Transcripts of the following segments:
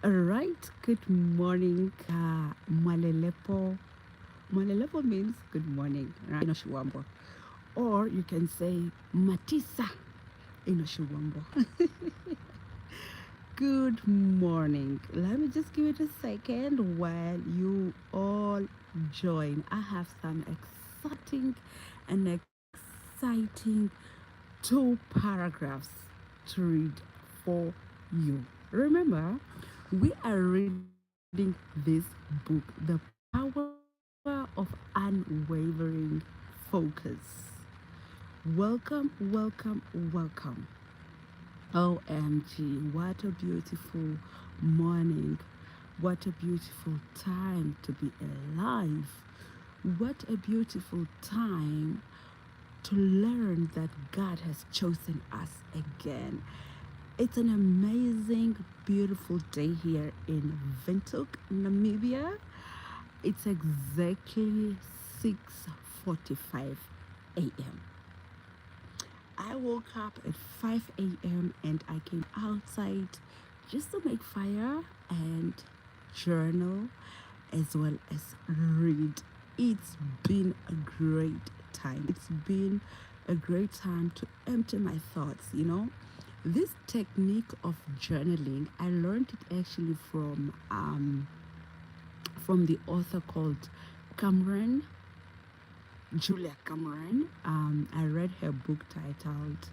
All right, good morning, Malelepo. Malelepo means good morning, right? Inoshiwambo. Or you can say Matisa Inoshiwambo. Good morning. Let me just give it a second while you all join. I have some exciting and exciting two paragraphs to read for you. Remember, we are reading this book, The Power of Unwavering Focus. Welcome, welcome, welcome. OMG, what a beautiful morning. What a beautiful time to be alive. What a beautiful time to learn that God has chosen us again. It's an amazing, beautiful day here in Windhoek, Namibia. It's exactly 6:45 a.m. I woke up at 5 a.m. and I came outside just to make fire and journal as well as read. It's been a great time. It's been a great time to empty my thoughts, This technique of journaling, I learned it actually from the author called Cameron, Julia Cameron. I read her book titled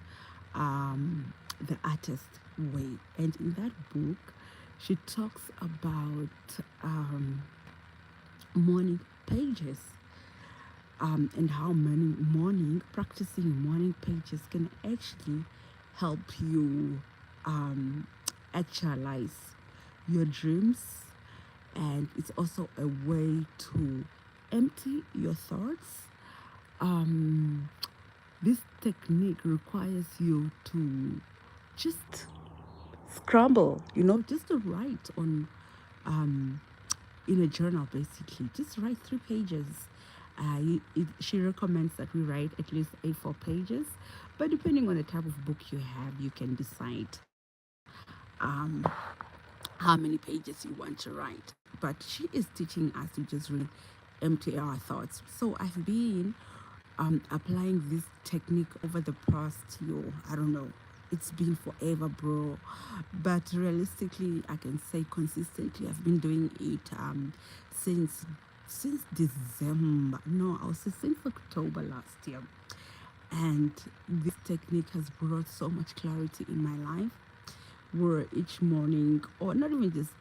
The Artist Way. And in that book, she talks about morning pages and how practicing morning pages can actually help you actualize your dreams, and it's also a way to empty your thoughts. Um, this technique requires you to just scramble, just to write on um, in a journal, basically. Just write 3 pages. She recommends that we write at least A4 pages, but depending on the type of book you have, you can decide how many pages you want to write. But she is teaching us to just really empty our thoughts. So I've been applying this technique over the past year. I don't know. It's been forever, bro. But realistically, I can say consistently, I've been doing it since since December. No, I would say since October last year. And this technique has brought so much clarity in my life. Where each morning, or not even just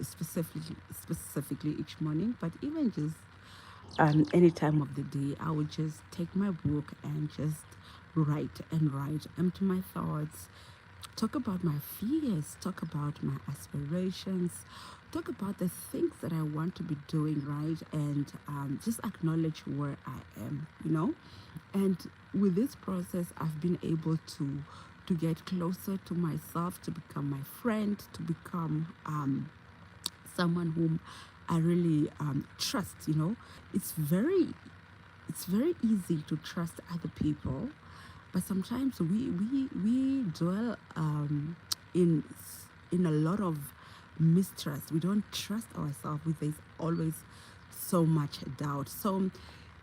specifically each morning, but even just any time of the day, I would just take my book and just write, empty my thoughts, talk about my fears, talk about my aspirations, talk about the things that I want to be doing, right? And just acknowledge where I am. And with this process, I've been able to get closer to myself, to become my friend, to become someone whom I really trust. It's very it's very easy to trust other people, but sometimes we dwell in in a lot of mistrust. We don't trust ourselves. There's always so much doubt. So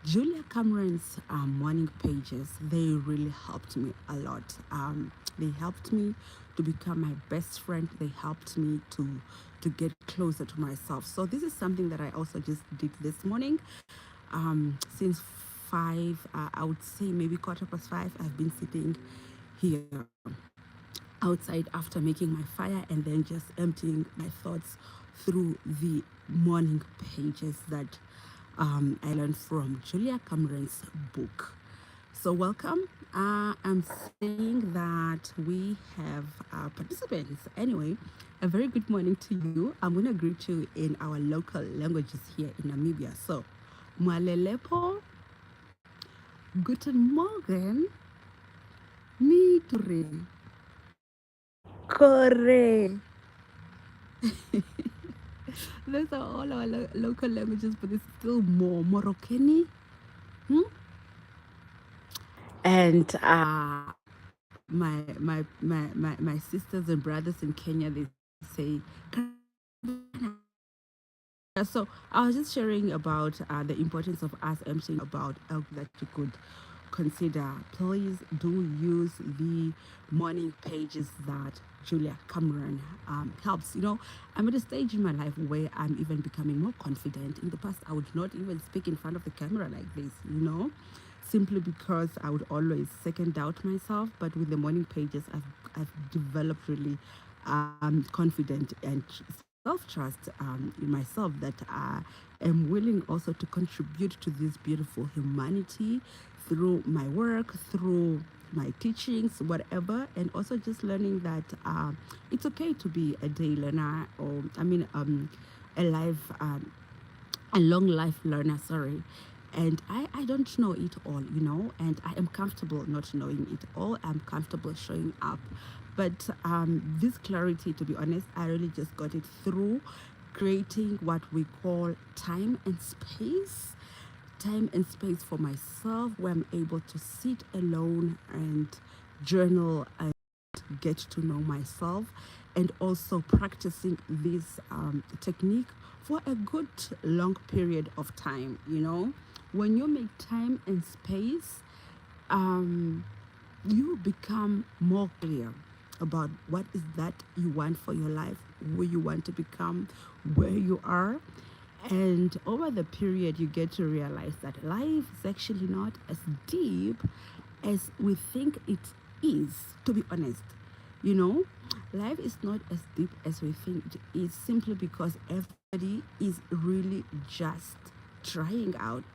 Julia Cameron's morning pages, they really helped me a lot. They helped me to become my best friend. They helped me to get closer to myself. So this is something that I also just did this morning. Since 5, I would say maybe 5:15, I've been sitting here outside after making my fire and then just emptying my thoughts through the morning pages that I learned from Julia Cameron's book. So, welcome. I'm saying that we have participants. Anyway, a very good morning to you. I'm going to greet you in our local languages here in Namibia. So, Mwalelepo, Guten Morgen, Miture, Kore. Those are all our local languages, but there's still more. Morocani. Hmm? And my sisters and brothers in Kenya, they say Karibuni. Yeah, so I was just sharing about the importance of us emptying about that you could consider. Please do use the morning pages that Julia Cameron helps. I'm at a stage in my life where I'm even becoming more confident. In the past, I would not even speak in front of the camera like this, simply because I would always second doubt myself. But with the morning pages, I've developed really confident and self trust in myself that I am willing also to contribute to this beautiful humanity through my work, through my teachings, whatever, and also just learning that it's okay to be a day learner, or a life a long life learner, sorry. And I don't know it all, and I am comfortable not knowing it all. I'm comfortable showing up. But this clarity, to be honest, I really just got it through creating what we call time and space. Time and space for myself where I'm able to sit alone and journal and get to know myself, and also practicing this technique for a good long period of time. When you make time and space, um, you become more clear about what is that you want for your life, who you want to become, where you are. And over the period, you get to realize that life is actually not as deep as we think it is, to be honest. You know, life is not as deep as we think it is, simply because everybody is really just trying out.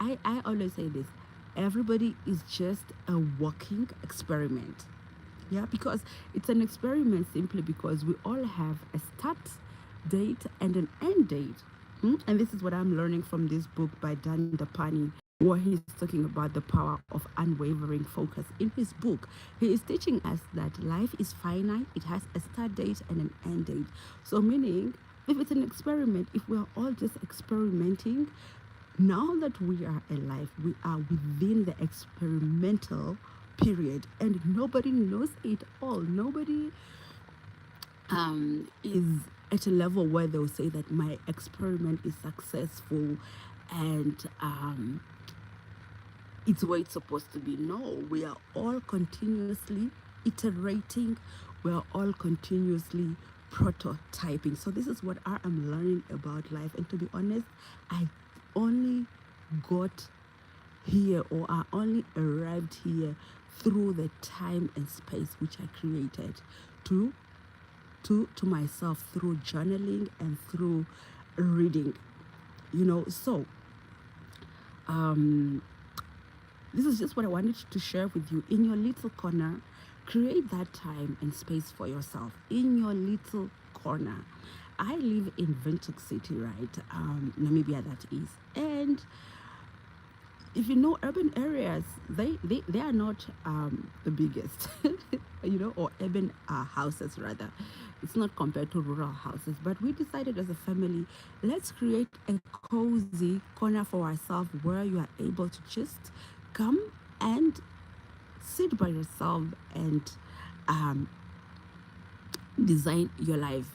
I always say this, everybody is just a walking experiment. Yeah, because it's an experiment simply because we all have a start date and an end date. And this is what I'm learning from this book by Dan Dapani, where he's talking about the power of unwavering focus. In his book, he is teaching us that life is finite, it has a start date and an end date. So, meaning, if it's an experiment, if we're all just experimenting, now that we are alive, we are within the experimental period, and nobody knows it all. Nobody is at a level where they'll say that my experiment is successful and it's where it's supposed to be. No, we are all continuously iterating, we are all continuously prototyping. So, this is what I am learning about life. And to be honest, I only got here, or I only arrived here through the time and space which I created to to myself, through journaling and through reading. So um this is just what I wanted to share with you. In your little corner, create that time and space for yourself. In your little corner. I live in Windhoek City, right? Namibia, that is. And if you know urban areas, they are not the biggest, or urban houses rather. It's not compared to rural houses. But we decided as a family, let's create a cozy corner for ourselves where you are able to just come and sit by yourself and um, design your life.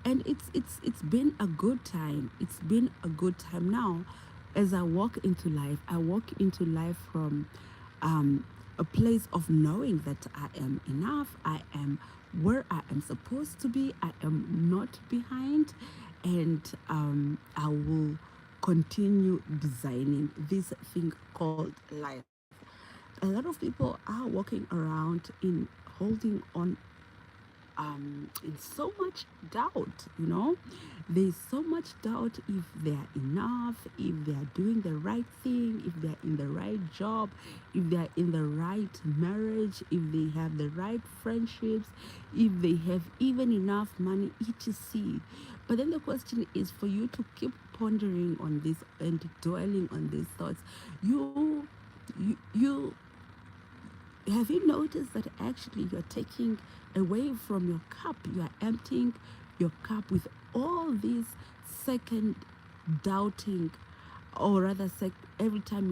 And it's been a good time. It's been a good time. Now, as I walk into life, I walk into life from a place of knowing that I am enough, I am where I am supposed to be, I am not behind, and I will continue designing this thing called life. A lot of people are walking around in holding on in so much doubt. There's so much doubt if they're enough, if they're doing the right thing, if they're in the right job, if they're in the right marriage, if they have the right friendships, if they have even enough money, etc. But then the question is for you to keep pondering on this and dwelling on these thoughts. You have you noticed that actually you're taking away from your cup? You are emptying your cup with all these second doubting, or rather, every time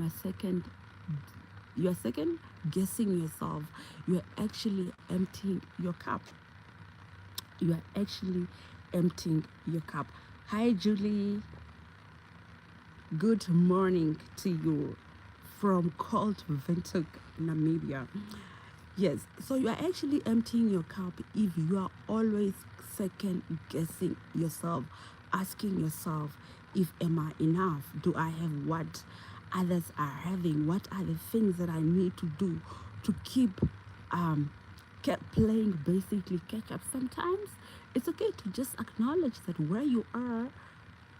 you're second guessing yourself. You are actually emptying your cup. You are actually emptying your cup. Hi, Julie. Good morning to you from Cold Windhoek, Namibia. Yes, so you are actually emptying your cup if you are always second guessing yourself, asking yourself, if am I enough? Do I have what others are having? What are the things that I need to do to um keep playing basically catch up? Sometimes it's okay to just acknowledge that where you are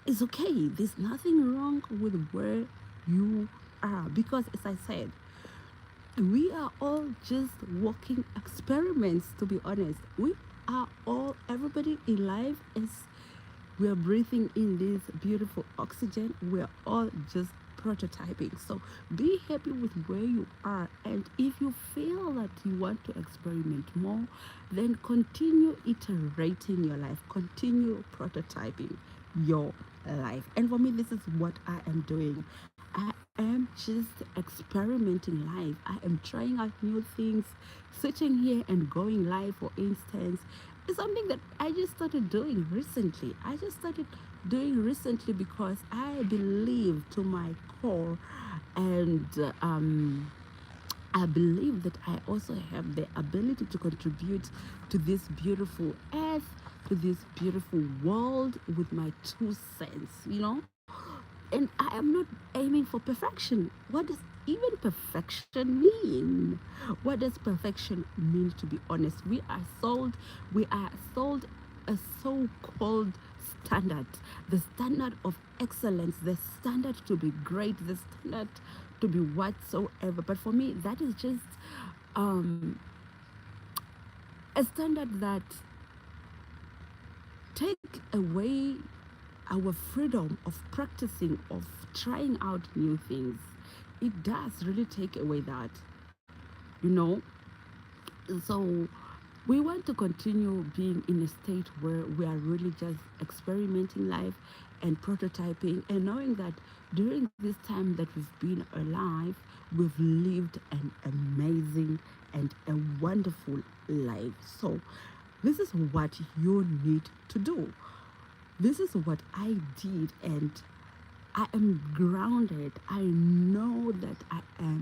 is okay. There's nothing wrong with where you are because as I said, we are all just walking experiments, to be honest. We are all, everybody in life is, we are breathing in this beautiful oxygen. We're all just prototyping. So be happy with where you are. And if you feel that you want to experiment more, then continue iterating your life, continue prototyping your life. And for me, this is what I am doing. I am just experimenting life. I am trying out new things. Sitting here and going live, for instance, is something that I just started doing recently. I just started doing recently because I believe to my core, and I believe that I also have the ability to contribute to this beautiful earth, to this beautiful world with my 2 cents, you know? And I am not aiming for perfection. What does even perfection mean? What does perfection mean, to be honest? We are sold a so-called standard, the standard of excellence, the standard to be great, the standard to be whatsoever. But for me, that is just um, a standard that take away our freedom of practicing, of trying out new things. It does really take away that, you know. So we want to continue being in a state where we are really just experimenting life and prototyping, and knowing that during this time that we've been alive, we've lived an amazing and a wonderful life. So this is what you need to do. This is what I did, and I am grounded. I know that I am